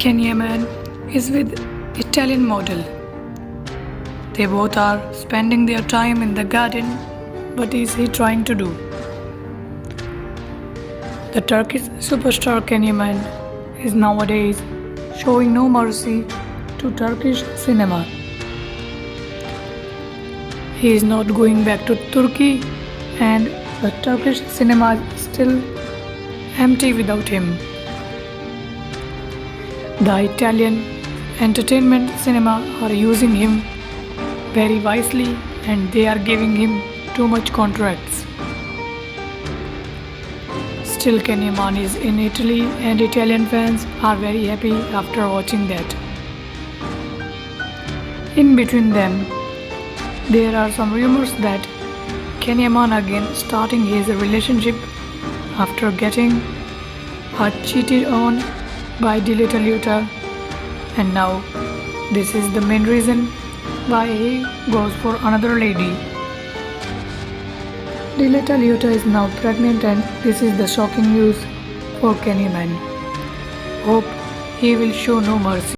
Yaman is with Italian model. They both are spending their time in the garden. What is he trying to do? The Turkish superstar Yaman is nowadays showing no mercy to Turkish cinema. He is not going back to Turkey, and the Turkish cinema is still empty without him. The Italian entertainment cinema are using him very wisely, and they are giving him too much contracts. Still, Yaman is in Italy, and Italian fans are very happy after watching that. In between them, there are some rumors that Yaman again starting his relationship after getting cheated on by Diletta Liuta, and now this is the main reason why he goes for another lady. Diletta Liuta is now pregnant, and this is the shocking news for Yaman. Hope he will show no mercy.